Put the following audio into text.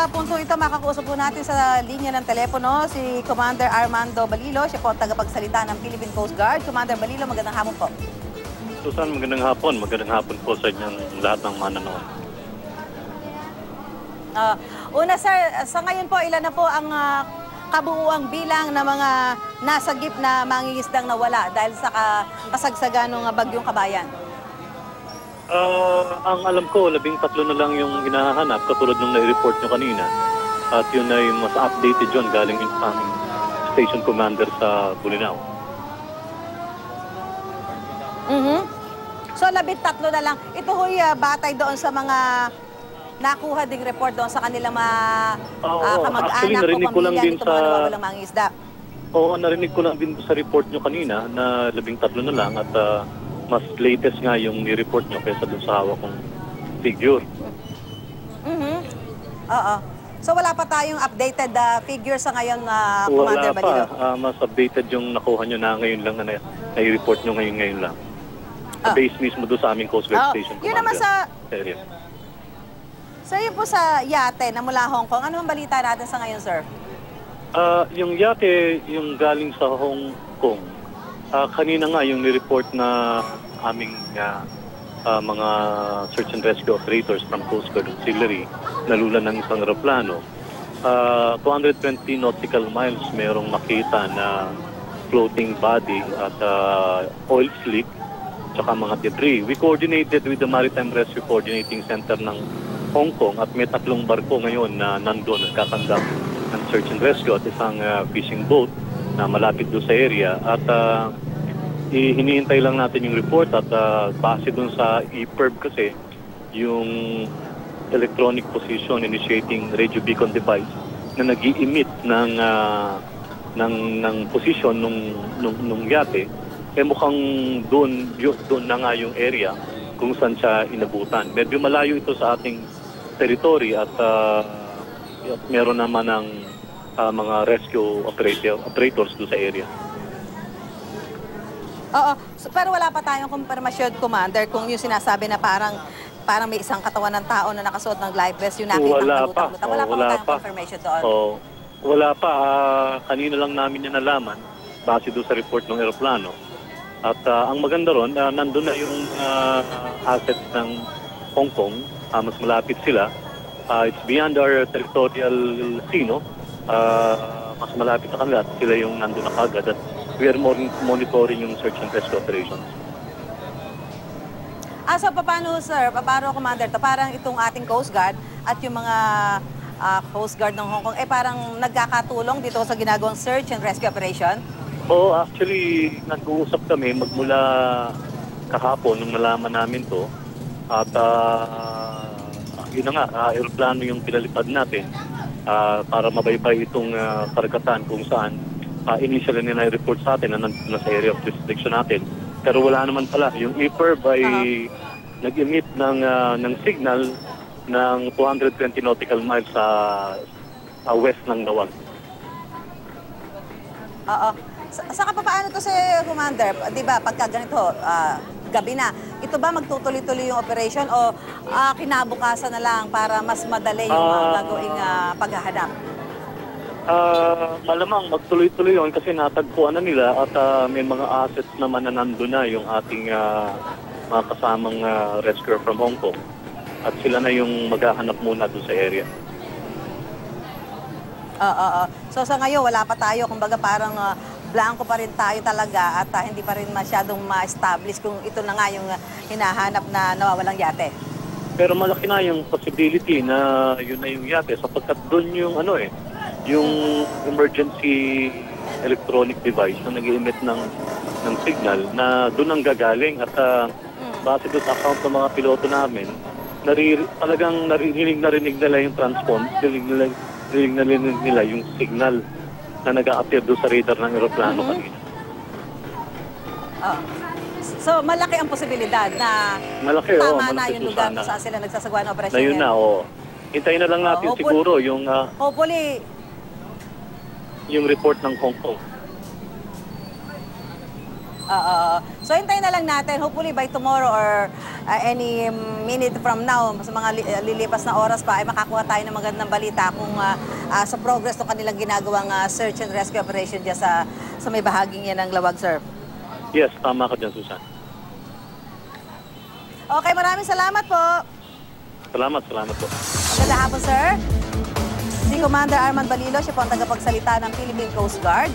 sa punto ito, makakausap po natin sa linya ng telepono si Commander Armando Balilo. Siya po ang tagapagsalita ng Philippine Coast Guard. Commander Balilo, magandang hapon po. Susan, magandang hapon. Magandang hapon po sa inyong lahat ng mananood. Una sir, sa ngayon po, ilan na po ang kabuuang bilang ng mga nasagip na mangingisdang nawala dahil sa kasagsagan ng bagyong Kabayan? Ang alam ko, 13 na lang yung hinahanap katulad nung nai-report nyo kanina. At yun ay mas updated yun galing yung aming station commander sa Bolinao. So 13 na lang. Ito ho'y batay doon sa mga nakuha ding report doon sa kanilang kamag-anak o pamilya nito mga nawawalang mangingisda. Oo, narinig ko lang din sa report nyo kanina na 13 na lang at mas latest nga yung ni-report nyo kaysa dun sa hawak kong figure. Oo. So wala pa tayong updated figure sa ngayon, Commander Balilo? Wala pa. Mas updated yung nakuha nyo na ngayon lang na nai-report nyo ngayon lang. Base mismo doon sa aming Coast Guard Station Yun naman sa area. So yun po sa yate na mula Hong Kong, ano ang balita natin sa ngayon, sir? Yung yate, yung galing sa Hong Kong, kanina nga yung ni-report na aming mga search and rescue operators from Coast Guard Auxiliary, nalulan ng isang aeroplano. 220 nautical miles merong makita na floating body at oil slick tsaka mga debris. We coordinated with the Maritime Rescue Coordinating Center ng Hong Kong at may 3 barko ngayon na nandun nagkakandak ng search and rescue at isang fishing boat na malapit doon sa area. At hinihintay lang natin yung report at base doon sa EPIRB kasi yung electronic position initiating radio beacon device na nag-i-emit ng position nung yate, mukhang doon na nga yung area kung saan siya inabutan. Medyo malayo ito sa ating territory at meron naman ng mga rescue operators doon sa area. Oo. So, pero wala pa tayong confirmation, Commander, kung yung sinasabi na parang may isang katawan ng tao na nakasuot ng life vest, yung nakita Wala pa. Wala pa tayong confirmation doon. Wala pa. Kanina lang namin yan nalaman base doon sa report ng aeroplano. At ang maganda ron, nandun na yung assets ng Hong Kong. Mas malapit sila. It's beyond our territorial sea, no? Mas malapit sa kanila at sila yung nandun na kagad. At we are monitoring yung search and rescue operations. So paano, sir? Paano, Commander? Parang itong ating Coast Guard at yung mga Coast Guard ng Hong Kong, parang nagkakatulong dito sa ginagawang search and rescue operation? Oo, actually, nag-uusap kami magmula kahapon nung nalaman namin to. At yun na nga, aeroplano yung pinalipad natin para mabaybay itong karagatan kung saan initially nila report sa atin na nasa area of jurisdiction natin. Pero wala naman pala. Yung EPIRB ay nag-emit ng signal ng 220 nautical miles sa west ng Nawag. Oo. Saka paano to si Commander? Di ba, pagka ganito, gabi na, ito ba magtutuloy-tuloy yung operation o kinabukasan na lang para mas madali yung gagawing paghahanap? Malamang magtuloy-tuloy yun kasi natagpuan na nila at may mga assets naman na nandun na yung ating mga kasamang rescuer from Hong Kong. At sila na yung maghahanap muna doon sa area. So sa ngayon, wala pa tayo. Kumbaga parang blanco pa rin tayo talaga at hindi pa rin masyadong ma-establish kung ito na nga yung hinahanap na nawawalang yate. Pero malaki na yung possibility na yun na yung yate sapagkat doon yung yung emergency electronic device na nag-emit ng signal na doon ang gagaling at base doon sa account ng mga piloto namin, talagang narinig nila yung transpond, narinig nila yung signal na nag-a-appear doon sa radar ng aeroplano kanina. So malaki ang posibilidad na tama na yung lugar kung saan sila nagsasagawa ng operasyon. Na yun na, hintayin na lang natin siguro yung hopefully yung report ng Hong Kong. So, hintayin na lang natin. Hopefully by tomorrow or any minute from now, sa mga lilipas na oras pa, ay makakuha tayo ng magandang balita kung sa progress ng kanilang ginagawang search and rescue operation dyan sa may bahaging yan ng Lawag, sir. Yes, tama ka dyan, Susan. Okay, maraming salamat po. Salamat po. Magandang hapon, sir. Si Commander Arman Balilo, siya po ang tagapagsalita ng Philippine Coast Guard.